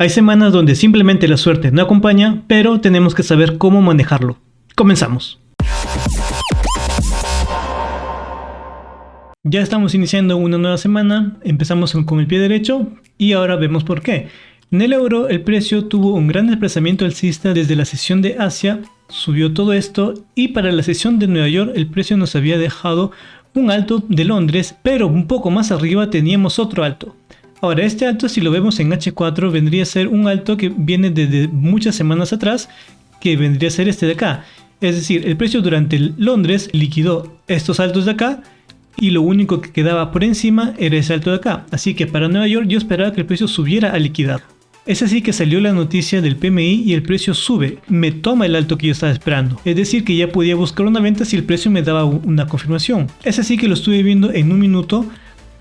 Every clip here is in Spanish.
Hay semanas donde simplemente la suerte no acompaña, pero tenemos que saber cómo manejarlo. Comenzamos. Ya estamos iniciando una nueva semana, empezamos con el pie derecho y ahora vemos por qué. En el euro el precio tuvo un gran desplazamiento alcista desde la sesión de Asia, subió todo esto y para la sesión de Nueva York el precio nos había dejado un alto de Londres, pero un poco más arriba teníamos otro alto. Ahora este alto, si lo vemos en H4, vendría a ser un alto que viene desde muchas semanas atrás, que vendría a ser este de acá. Es decir, el precio durante Londres liquidó estos altos de acá y lo único que quedaba por encima era ese alto de acá. Así que para Nueva York yo esperaba que el precio subiera a liquidar. Es así que salió la noticia del PMI y el precio sube, me toma el alto que yo estaba esperando. Es decir, que ya podía buscar una venta si el precio me daba una confirmación. Es así que lo estuve viendo en un minuto,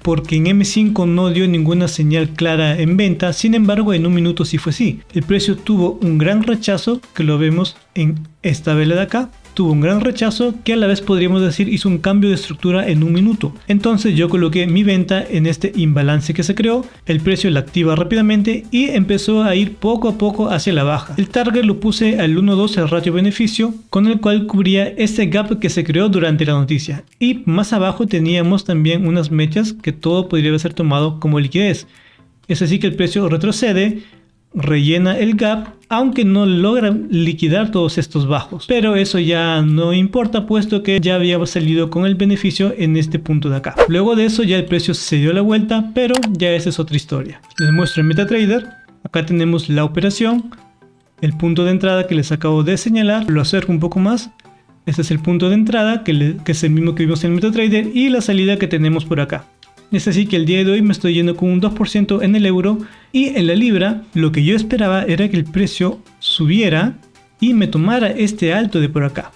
porque en M5 no dio ninguna señal clara en venta, sin embargo en un minuto sí fue así. El precio tuvo un gran rechazo, que lo vemos en esta vela de acá, tuvo un gran rechazo que a la vez podríamos decir hizo un cambio de estructura en un minuto. Entonces yo coloqué mi venta en este imbalance que se creó, el precio la activa rápidamente y empezó a ir poco a poco hacia la baja. El target lo puse al 1.2, el ratio beneficio, con el cual cubría este gap que se creó durante la noticia. Y más abajo teníamos también unas mechas que todo podría ser tomado como liquidez. Es así que el precio retrocede, rellena el gap, aunque no logra liquidar todos estos bajos, pero eso ya no importa puesto que ya había salido con el beneficio en este punto de acá. Luego de eso ya el precio se dio la vuelta, pero ya esa es otra historia. Les muestro en MetaTrader. Acá tenemos la operación, el punto de entrada que les acabo de señalar, lo acerco un poco más. Este es el punto de entrada que es el mismo que vimos en MetaTrader y la salida que tenemos por acá. Es así que el día de hoy me estoy yendo con un 2% en el euro y en la libra lo que yo esperaba era que el precio subiera y me tomara este alto de por acá.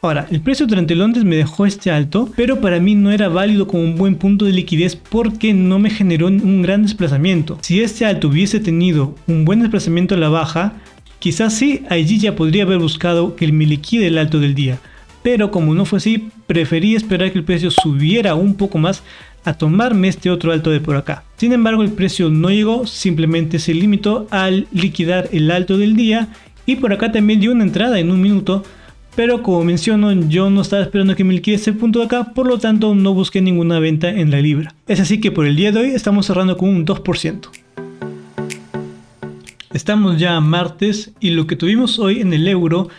Ahora, el precio durante Londres me dejó este alto, pero para mí no era válido como un buen punto de liquidez porque no me generó un gran desplazamiento. Si este alto hubiese tenido un buen desplazamiento a la baja, quizás sí, allí ya podría haber buscado que me liquide el alto del día. Pero como no fue así, preferí esperar que el precio subiera un poco más a tomarme este otro alto de por acá. Sin embargo, el precio no llegó, simplemente se limitó al liquidar el alto del día y por acá también dio una entrada en un minuto, pero como menciono, yo no estaba esperando que me liquide ese punto de acá, por lo tanto no busqué ninguna venta en la libra. Es así que por el día de hoy estamos cerrando con un 2%. Estamos ya a martes y lo que tuvimos hoy en el euro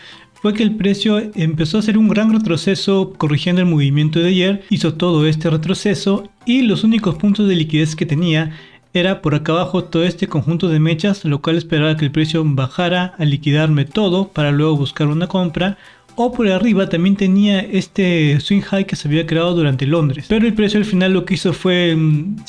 fue que el precio empezó a hacer un gran retroceso corrigiendo el movimiento de ayer, hizo todo este retroceso y los únicos puntos de liquidez que tenía era por acá abajo todo este conjunto de mechas, lo cual esperaba que el precio bajara a liquidarme todo para luego buscar una compra. O por arriba también tenía este swing high que se había creado durante Londres. Pero el precio al final lo que hizo fue,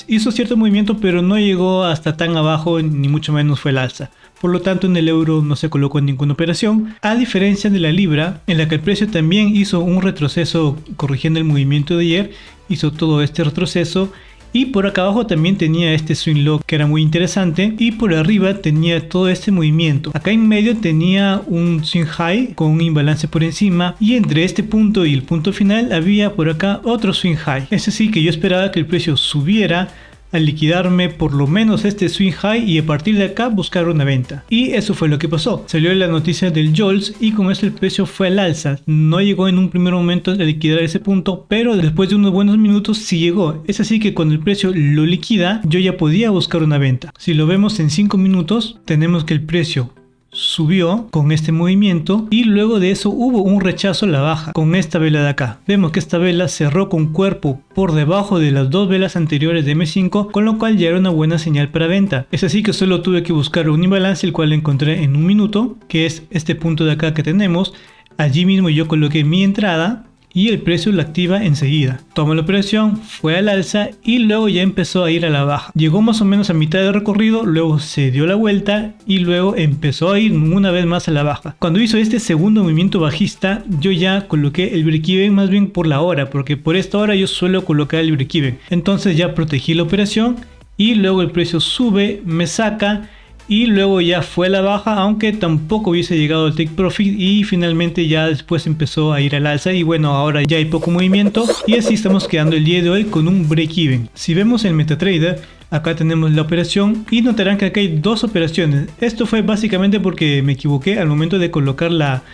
hizo cierto movimiento pero no llegó hasta tan abajo ni mucho menos fue el alza. Por lo tanto en el euro no se colocó en ninguna operación. A diferencia de la libra en la que el precio también hizo un retroceso corrigiendo el movimiento de ayer. Hizo todo este retroceso. Y por acá abajo también tenía este swing low que era muy interesante y por arriba tenía todo este movimiento. Acá en medio tenía un swing high con un imbalance por encima y entre este punto y el punto final había por acá otro swing high. Es así que yo esperaba que el precio subiera al liquidarme por lo menos este swing high y a partir de acá buscar una venta. Y eso fue lo que pasó. Salió la noticia del JOLTS y con eso el precio fue al alza. No llegó en un primer momento a liquidar ese punto, pero después de unos buenos minutos sí llegó. Es así que cuando el precio lo liquida, yo ya podía buscar una venta. Si lo vemos en 5 minutos, tenemos que el precio subió con este movimiento y luego de eso hubo un rechazo a la baja con esta vela de acá. Vemos que esta vela cerró con cuerpo por debajo de las dos velas anteriores de M5, con lo cual ya era una buena señal para venta. Es así que solo tuve que buscar un imbalance, el cual encontré en un minuto, que es este punto de acá que tenemos. Allí mismo yo coloqué mi entrada y el precio lo activa enseguida. Toma la operación, fue al alza y luego ya empezó a ir a la baja. Llegó más o menos a mitad del recorrido, luego se dio la vuelta y luego empezó a ir una vez más a la baja. Cuando hizo este segundo movimiento bajista, yo ya coloqué el break-even más bien por la hora, porque por esta hora yo suelo colocar el break-even. Entonces ya protegí la operación y luego el precio sube, me saca y luego ya fue a la baja, aunque tampoco hubiese llegado al take profit y finalmente ya después empezó a ir al alza y bueno, ahora ya hay poco movimiento y así estamos quedando el día de hoy con un break even. Si vemos el MetaTrader, Acá tenemos la operación y notarán que acá hay dos operaciones. Esto fue básicamente porque me equivoqué al momento de colocar la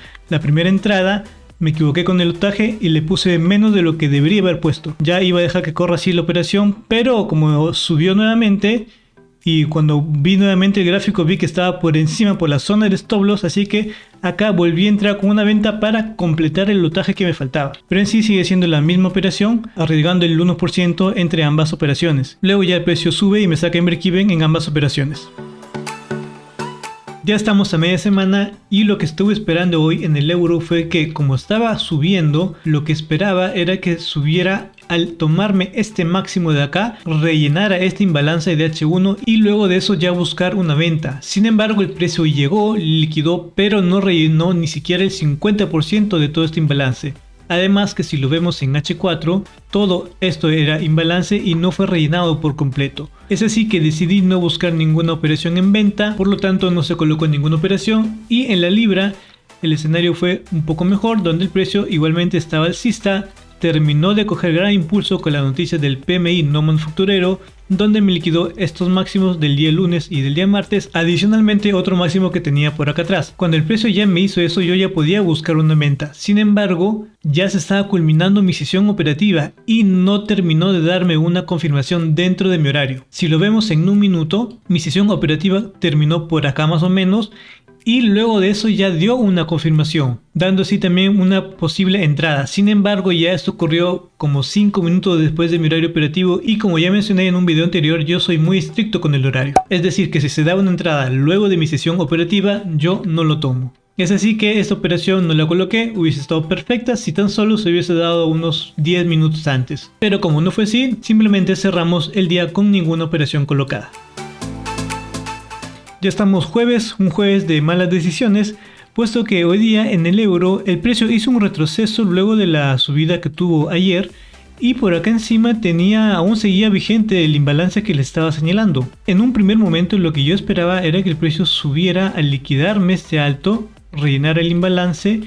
primera entrada. Me equivoqué con el lotaje y le puse menos de lo que debería haber puesto. Ya iba a dejar que corra así la operación, pero como subió nuevamente y cuando vi nuevamente el gráfico vi que estaba por encima por la zona del stop loss, así que acá volví a entrar con una venta para completar el lotaje que me faltaba. Pero en sí sigue siendo la misma operación, arriesgando el 1% entre ambas operaciones. Luego ya el precio sube y me saca en break-even en ambas operaciones. Ya estamos a media semana y lo que estuve esperando hoy en el euro fue que, como estaba subiendo, lo que esperaba era que subiera al tomarme este máximo de acá, rellenara este imbalance de H1 y luego de eso ya buscar una venta. Sin embargo, el precio llegó, liquidó, pero no rellenó ni siquiera el 50% de todo este imbalance. Además que si lo vemos en H4, todo esto era imbalance y no fue rellenado por completo. Es así que decidí no buscar ninguna operación en venta, por lo tanto no se colocó ninguna operación, y en la libra el escenario fue un poco mejor, donde el precio igualmente estaba alcista. Terminó de coger gran impulso con la noticia del PMI no manufacturero, donde me liquidó estos máximos del día lunes y del día martes, adicionalmente otro máximo que tenía por acá atrás. Cuando el precio ya me hizo eso, yo ya podía buscar una venta. Sin embargo, ya se estaba culminando mi sesión operativa y no terminó de darme una confirmación dentro de mi horario. Si lo vemos en un minuto, mi sesión operativa terminó por acá más o menos, y luego de eso ya dio una confirmación, dando así también una posible entrada. Sin embargo, ya esto ocurrió como 5 minutos después de mi horario operativo, y como ya mencioné en un video anterior, yo soy muy estricto con el horario. Es decir, que si se da una entrada luego de mi sesión operativa, yo no lo tomo. Es así que esta operación no la coloqué, hubiese estado perfecta si tan solo se hubiese dado unos 10 minutos antes. Pero como no fue así, simplemente cerramos el día con ninguna operación colocada. Ya estamos jueves, un jueves de malas decisiones, puesto que hoy día en el euro el precio hizo un retroceso luego de la subida que tuvo ayer, y por acá encima aún seguía vigente el imbalance que le estaba señalando. En un primer momento lo que yo esperaba era que el precio subiera al liquidarme este alto, rellenar el imbalance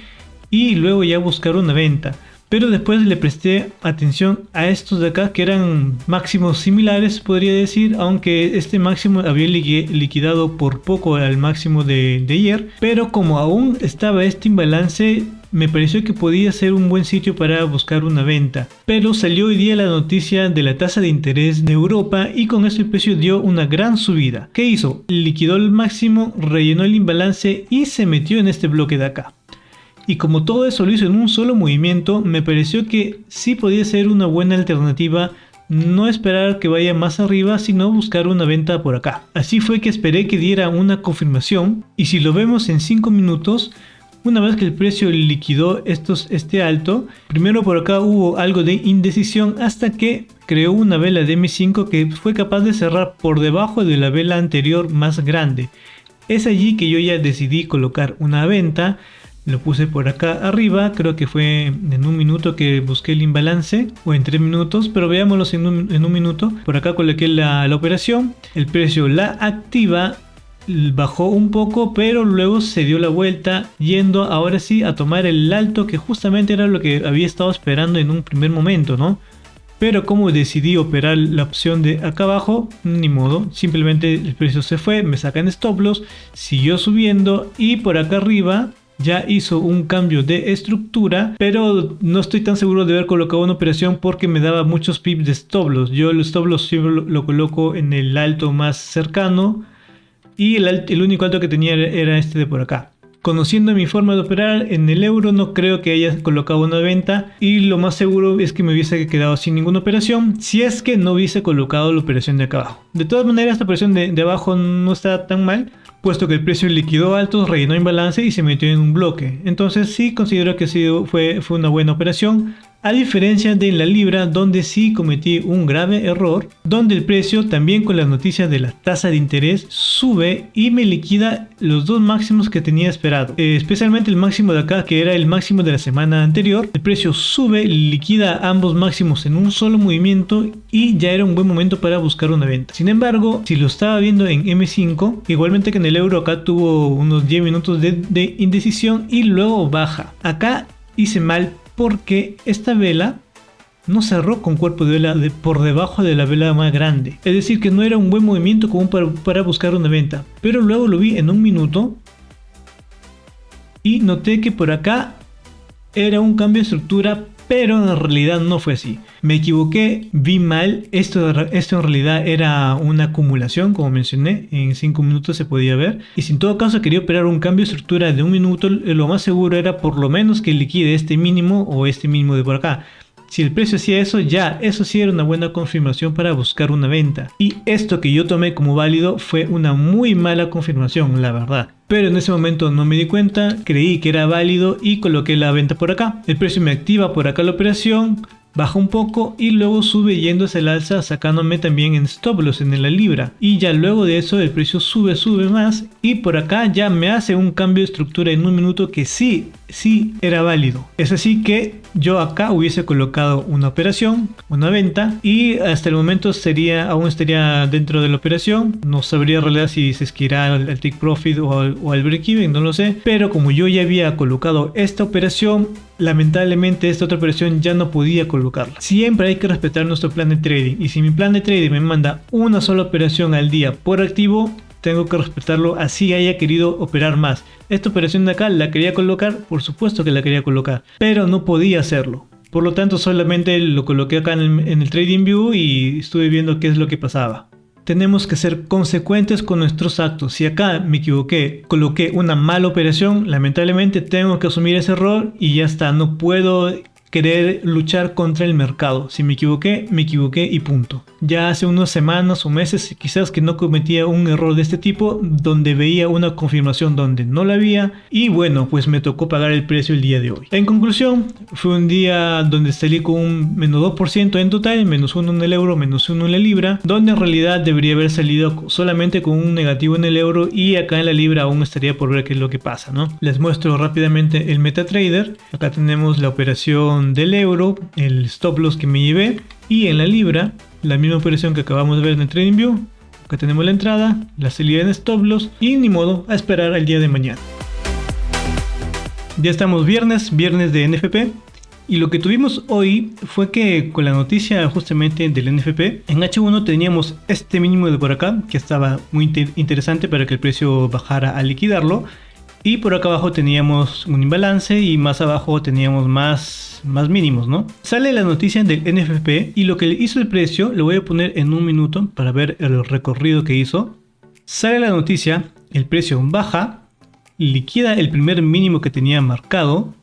y luego ya buscar una venta. Pero después le presté atención a estos de acá que eran máximos similares, podría decir, aunque este máximo había liquidado por poco al máximo de ayer. Pero como aún estaba este imbalance, me pareció que podía ser un buen sitio para buscar una venta. Pero salió hoy día la noticia de la tasa de interés de Europa y con eso el precio dio una gran subida. ¿Qué hizo? Liquidó el máximo, rellenó el imbalance y se metió en este bloque de acá. Y como todo eso lo hizo en un solo movimiento, me pareció que sí podía ser una buena alternativa no esperar que vaya más arriba, sino buscar una venta por acá. Así fue que esperé que diera una confirmación, y si lo vemos en 5 minutos, una vez que el precio liquidó este alto, primero por acá hubo algo de indecisión hasta que creó una vela de M5 que fue capaz de cerrar por debajo de la vela anterior más grande. Es allí que yo ya decidí colocar una venta. Lo puse por acá arriba, creo que fue en un minuto que busqué el imbalance, o en 3 minutos, pero veámoslo en un minuto. Por acá coloqué la operación, el precio la activa, bajó un poco, pero luego se dio la vuelta, yendo ahora sí a tomar el alto, que justamente era lo que había estado esperando en un primer momento, ¿no? Pero como decidí operar la opción de acá abajo, ni modo, simplemente el precio se fue, me sacan stop loss, siguió subiendo y por acá arriba ya hizo un cambio de estructura, pero no estoy tan seguro de haber colocado una operación porque me daba muchos pips de stop loss. Yo el stop loss siempre lo coloco en el alto más cercano y el único alto que tenía era este de por acá. Conociendo mi forma de operar en el euro, no creo que haya colocado una venta, y lo más seguro es que me hubiese quedado sin ninguna operación si es que no hubiese colocado la operación de acá abajo. De todas maneras, esta operación de abajo no está tan mal, puesto que el precio liquidó altos, rellenó imbalance y se metió en un bloque. Entonces sí considero que fue una buena operación, a diferencia de la libra, donde sí cometí un grave error, donde el precio también con las noticias de la tasa de interés sube y me liquida los dos máximos que tenía esperado, especialmente el máximo de acá, que era el máximo de la semana anterior. El precio sube, liquida ambos máximos en un solo movimiento y ya era un buen momento para buscar una venta. Sin embargo, si lo estaba viendo en M5, igualmente que en el euro, acá tuvo unos 10 minutos de indecisión y luego baja. Acá hice mal porque esta vela no cerró con cuerpo de vela por debajo de la vela más grande. Es decir, que no era un buen movimiento común para buscar una venta. Pero luego lo vi en un minuto y noté que por acá era un cambio de estructura, pero en realidad no fue así. Me equivoqué, vi mal. Esto en realidad era una acumulación, como mencioné, en 5 minutos se podía ver. Y si en todo caso quería operar un cambio de estructura de un minuto, lo más seguro era por lo menos que liquide este mínimo o este mínimo de por acá. Si el precio hacía eso, ya eso sí era una buena confirmación para buscar una venta. Y esto que yo tomé como válido fue una muy mala confirmación, la verdad. Pero en ese momento no me di cuenta, creí que era válido y coloqué la venta por acá. El precio me activa por acá la operación, baja un poco y luego sube yéndose al alza, sacándome también en stop loss en la libra. Y ya luego de eso el precio sube más y por acá ya me hace un cambio de estructura en un minuto que sí era válido. Es así que yo acá hubiese colocado una operación, una venta, y hasta el momento aún estaría dentro de la operación. No sabría en realidad si se esquirá al take profit o al break even, no lo sé. Pero como yo ya había colocado esta operación, lamentablemente esta otra operación ya no podía colocarla. Siempre hay que respetar nuestro plan de trading, y si mi plan de trading me manda una sola operación al día por activo, tengo que respetarlo, así haya querido operar más. Esta operación de acá la quería colocar, por supuesto que la quería colocar, pero no podía hacerlo. Por lo tanto solamente lo coloqué acá en el TradingView y estuve viendo qué es lo que pasaba. Tenemos que ser consecuentes con nuestros actos. Si acá me equivoqué, coloqué una mala operación, lamentablemente tengo que asumir ese error y ya está. No puedo querer luchar contra el mercado. Si me equivoqué y punto. Ya hace unas semanas o meses quizás que no cometía un error de este tipo, donde veía una confirmación donde no la había, y bueno, pues me tocó pagar el precio el día de hoy. En conclusión, fue un día donde salí con un menos 2% en total, menos 1 en el euro, menos 1 en la libra, donde en realidad debería haber salido solamente con un negativo en el euro, y acá en la libra aún estaría por ver qué es lo que pasa, ¿no? Les muestro rápidamente el MetaTrader. Acá tenemos la operación del euro, el stop loss que me llevé, y en la libra la misma operación que acabamos de ver en el TradingView. Acá tenemos la entrada, la salida en stop loss, y ni modo, a esperar al día de mañana. Ya estamos viernes de NFP, y lo que tuvimos hoy fue que con la noticia justamente del NFP, en H1 teníamos este mínimo de por acá, que estaba muy interesante para que el precio bajara a liquidarlo. Y por acá abajo teníamos un imbalance y más abajo teníamos más mínimos, ¿no? Sale la noticia del NFP y lo que hizo el precio, lo voy a poner en un minuto para ver el recorrido que hizo. Sale la noticia, el precio baja, liquida el primer mínimo que tenía marcado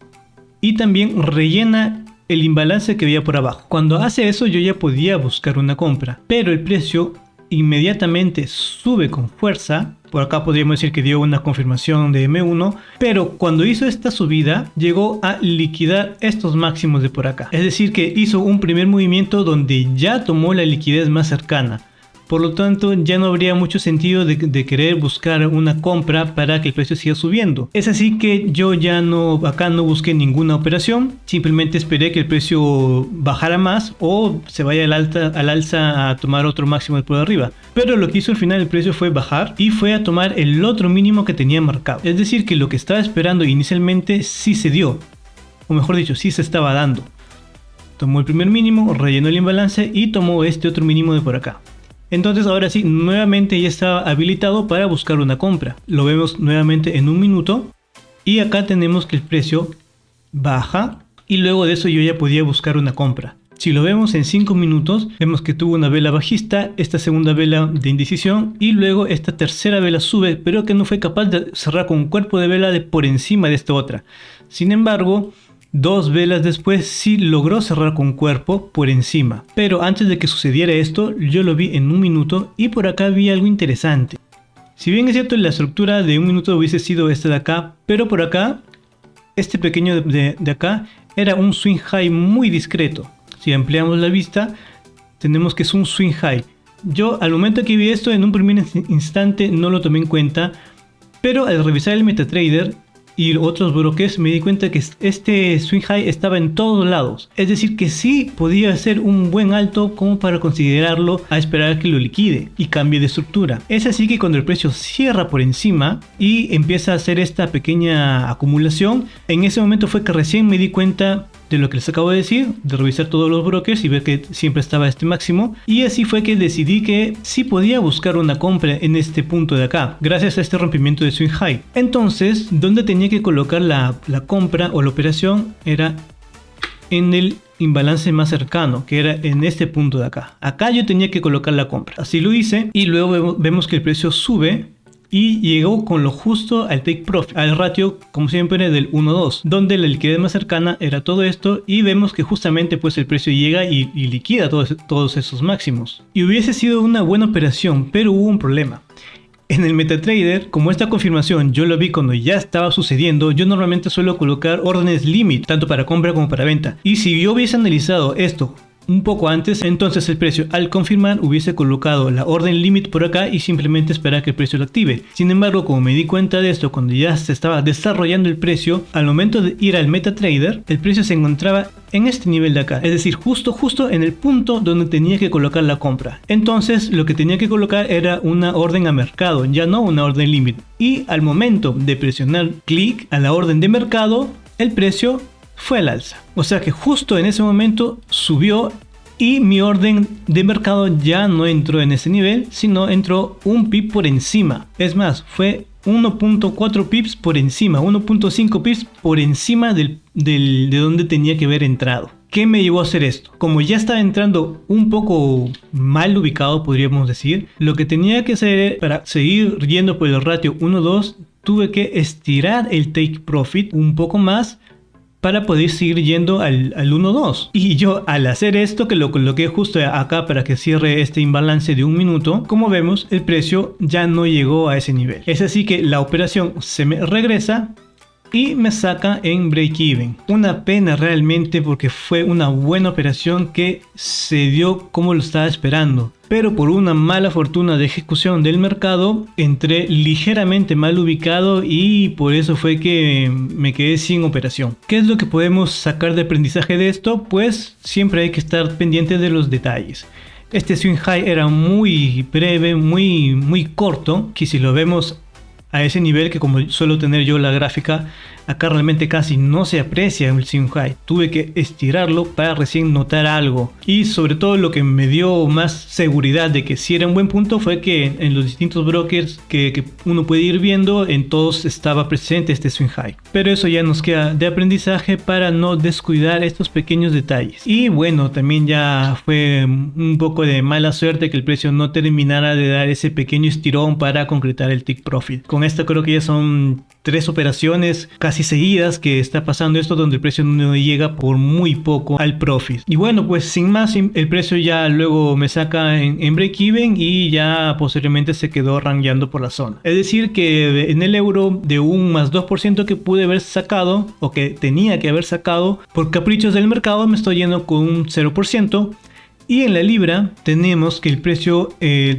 y también rellena el imbalance que había por abajo. Cuando hace eso yo ya podía buscar una compra, pero el precio inmediatamente sube con fuerza. Por acá podríamos decir que dio una confirmación de M1, pero cuando hizo esta subida llegó a liquidar estos máximos de por acá. Es decir, que hizo un primer movimiento donde ya tomó la liquidez más cercana. Por lo tanto, ya no habría mucho sentido de querer buscar una compra para que el precio siga subiendo. Es así que yo ya acá no busqué ninguna operación. Simplemente esperé que el precio bajara más o se vaya al alza a tomar otro máximo de por arriba. Pero lo que hizo al final el precio fue bajar y fue a tomar el otro mínimo que tenía marcado. Es decir, que lo que estaba esperando inicialmente sí se dio. O mejor dicho, sí se estaba dando. Tomó el primer mínimo, rellenó el imbalance y tomó este otro mínimo de por acá. Entonces ahora sí, nuevamente ya está habilitado para buscar una compra. Lo vemos nuevamente en un minuto. Y acá tenemos que el precio baja. Y luego de eso yo ya podía buscar una compra. Si lo vemos en 5 minutos, vemos que tuvo una vela bajista, esta segunda vela de indecisión. Y luego esta tercera vela sube, pero que no fue capaz de cerrar con un cuerpo de vela por encima de esta otra. Sin embargo, 2 velas después sí logró cerrar con cuerpo por encima. Pero antes de que sucediera esto, yo lo vi en un minuto y por acá vi algo interesante. Si bien es cierto, la estructura de un minuto hubiese sido esta de acá, pero por acá, este pequeño de acá, era un swing high muy discreto. Si ampliamos la vista, tenemos que es un swing high. Yo al momento que vi esto en un primer instante no lo tomé en cuenta, pero al revisar el MetaTrader y otros brokers me di cuenta que este swing high estaba en todos lados. Es decir, que sí podía ser un buen alto como para considerarlo a esperar que lo liquide y cambie de estructura. Es así que cuando el precio cierra por encima y empieza a hacer esta pequeña acumulación, en ese momento fue que recién me di cuenta de lo que les acabo de decir, de revisar todos los brokers y ver que siempre estaba este máximo, y así fue que decidí que sí podía buscar una compra en este punto de acá, gracias a este rompimiento de swing high. Entonces, donde tenía que colocar la compra o la operación era en el imbalance más cercano, que era en este punto de acá. Acá yo tenía que colocar la compra, así lo hice, y luego vemos que el precio sube y llegó con lo justo al take profit, al ratio como siempre del 1-2, donde la liquidez más cercana era todo esto, y vemos que justamente pues el precio llega y liquida todos esos máximos. Y hubiese sido una buena operación, pero hubo un problema. En el MetaTrader, como esta confirmación yo lo vi cuando ya estaba sucediendo, yo normalmente suelo colocar órdenes limit, tanto para compra como para venta. Y si yo hubiese analizado esto un poco antes, entonces el precio al confirmar hubiese colocado la orden limit por acá y simplemente esperar que el precio lo active. Sin embargo, como me di cuenta de esto cuando ya se estaba desarrollando el precio, al momento de ir al MetaTrader, el precio se encontraba en este nivel de acá, es decir, justo en el punto donde tenía que colocar la compra. Entonces lo que tenía que colocar era una orden a mercado, ya no una orden limit. Y al momento de presionar clic a la orden de mercado, el precio fue al alza. O sea que justo en ese momento subió y mi orden de mercado ya no entró en ese nivel, sino entró un pip por encima. Es más, fue 1.4 pips por encima, 1.5 pips por encima de donde tenía que haber entrado. ¿Qué me llevó a hacer esto? Como ya estaba entrando un poco mal ubicado, podríamos decir, lo que tenía que hacer para seguir yendo por el ratio 1-2, tuve que estirar el take profit un poco más para poder seguir yendo al 1-2. Y yo al hacer esto, que lo coloqué justo acá para que cierre este imbalance de un minuto, como vemos el precio ya no llegó a ese nivel. Es así que la operación se me regresa y me saca en break even. Una pena realmente, porque fue una buena operación que se dio como lo estaba esperando, pero por una mala fortuna de ejecución del mercado entré ligeramente mal ubicado y por eso fue que me quedé sin operación. ¿Qué es lo que podemos sacar de aprendizaje de esto? Pues siempre hay que estar pendiente de los detalles. Este swing high era muy breve, muy corto, que si lo vemos a ese nivel, que como suelo tener yo la gráfica, acá realmente casi no se aprecia el swing high. Tuve que estirarlo para recién notar algo, y sobre todo lo que me dio más seguridad de que sí era un buen punto fue que en los distintos brokers que uno puede ir viendo, en todos estaba presente este swing high. Pero eso ya nos queda de aprendizaje para no descuidar estos pequeños detalles. Y bueno, también ya fue un poco de mala suerte que el precio no terminara de dar ese pequeño estirón para concretar el take profit. Con esto creo que ya son 3 operaciones casi seguidas que está pasando esto, donde el precio no llega por muy poco al profit. Y bueno, pues sin más, el precio ya luego me saca en break even y ya posteriormente se quedó rangueando por la zona. Es decir que en el euro, de un más 2% que pude haber sacado, o que tenía que haber sacado, por caprichos del mercado me estoy yendo con un 0%. Y en la libra tenemos que el precio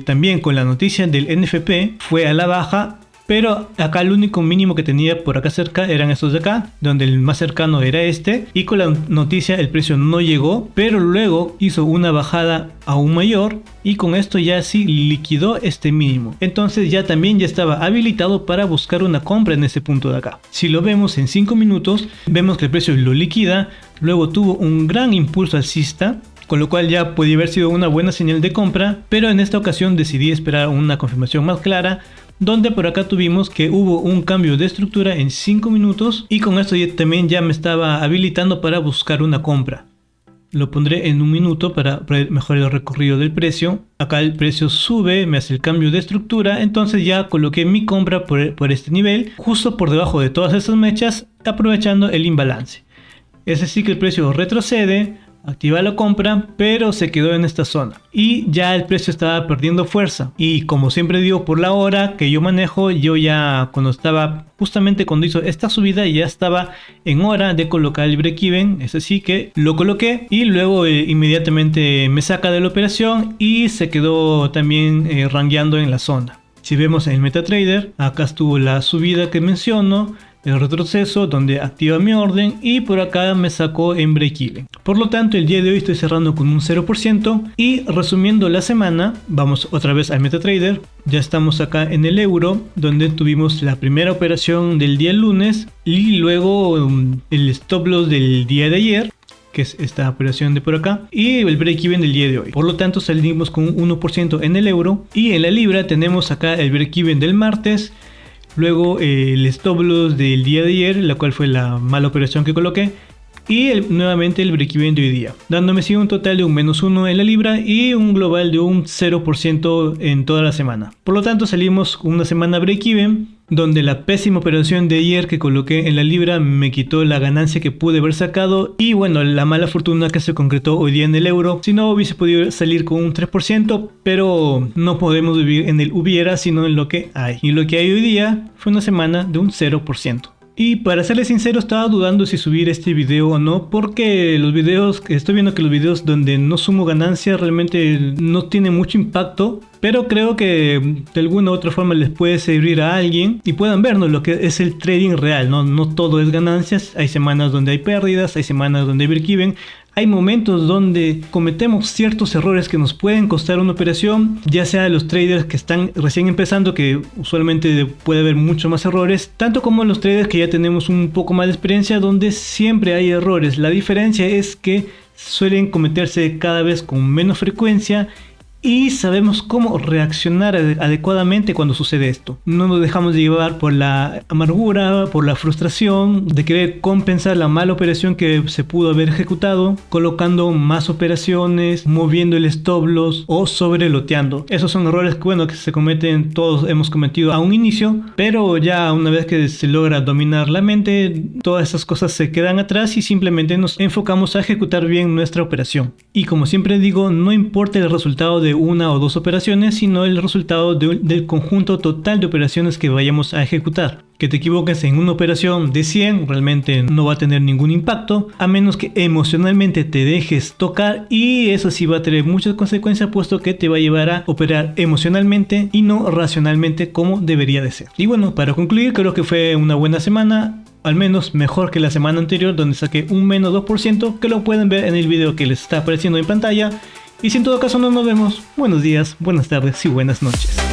también con la noticia del NFP fue a la baja, pero acá el único mínimo que tenía por acá cerca eran estos de acá, donde el más cercano era este, y con la noticia el precio no llegó, pero luego hizo una bajada aún mayor y con esto ya sí liquidó este mínimo. Entonces ya estaba habilitado para buscar una compra en ese punto de acá. Si lo vemos en 5 minutos, vemos que el precio lo liquida, luego tuvo un gran impulso alcista, con lo cual ya podía haber sido una buena señal de compra, pero en esta ocasión decidí esperar una confirmación más clara, donde por acá tuvimos que hubo un cambio de estructura en 5 minutos y con esto también ya me estaba habilitando para buscar una compra. Lo pondré en un minuto para mejorar el recorrido del precio. Acá el precio sube, me hace el cambio de estructura, entonces ya coloqué mi compra por este nivel, justo por debajo de todas esas mechas, aprovechando el imbalance. Es decir que el precio retrocede, activa la compra, pero se quedó en esta zona y ya el precio estaba perdiendo fuerza. Y como siempre digo, por la hora que yo manejo, yo ya justamente cuando hizo esta subida ya estaba en hora de colocar el break even. Es así que lo coloqué y luego inmediatamente me saca de la operación y se quedó también rangueando en la zona. Si vemos en el MetaTrader, acá estuvo la subida que menciono, el retroceso donde activa mi orden y por acá me sacó en break even. Por lo tanto, el día de hoy estoy cerrando con un 0% y resumiendo la semana, vamos otra vez al MetaTrader. Ya estamos acá en el euro, donde tuvimos la primera operación del día lunes y luego el stop loss del día de ayer. que es esta operación de por acá, y el break-even del día de hoy. Por lo tanto salimos con un 1% en el euro, y en la libra tenemos acá el break-even del martes, luego el stop loss del día de ayer, la cual fue la mala operación que coloqué, y nuevamente el break-even de hoy día, dándome así un total de un -1 en la libra y un global de un 0% en toda la semana. Por lo tanto salimos con una semana break-even, donde la pésima operación de ayer que coloqué en la libra me quitó la ganancia que pude haber sacado, y bueno, la mala fortuna que se concretó hoy día en el euro. Si no, hubiese podido salir con un 3%, pero no podemos vivir en el hubiera, sino en lo que hay, y lo que hay hoy día fue una semana de un 0%. Y para serles sincero, estaba dudando si subir este video o no, porque los videos, estoy viendo que los videos donde no sumo ganancias realmente no tienen mucho impacto, pero creo que de alguna u otra forma les puede servir a alguien y puedan vernos lo que es el trading real, no todo es ganancias. Hay semanas donde hay pérdidas, hay semanas donde hay break-even. Hay momentos donde cometemos ciertos errores que nos pueden costar una operación, ya sea los traders que están recién empezando, que usualmente puede haber muchos más errores, tanto como los traders que ya tenemos un poco más de experiencia, donde siempre hay errores. La diferencia es que suelen cometerse cada vez con menos frecuencia y sabemos cómo reaccionar adecuadamente cuando sucede esto. No nos dejamos de llevar por la amargura, por la frustración de querer compensar la mala operación que se pudo haber ejecutado, colocando más operaciones, moviendo el stop loss o sobreloteando. Esos son errores que, bueno, que se cometen, todos hemos cometido a un inicio, pero ya una vez que se logra dominar la mente, todas esas cosas se quedan atrás y simplemente nos enfocamos a ejecutar bien nuestra operación. Y como siempre digo, no importa el resultado de una o dos operaciones, sino el resultado del conjunto total de operaciones que vayamos a ejecutar. Que te equivoques en una operación de 100 realmente no va a tener ningún impacto, a menos que emocionalmente te dejes tocar, y eso sí va a tener muchas consecuencias, puesto que te va a llevar a operar emocionalmente y no racionalmente como debería de ser. Y bueno, para concluir, creo que fue una buena semana, al menos mejor que la semana anterior, donde saqué un -2%, que lo pueden ver en el video que les está apareciendo en pantalla. Y si en todo caso no nos vemos, buenos días, buenas tardes y buenas noches.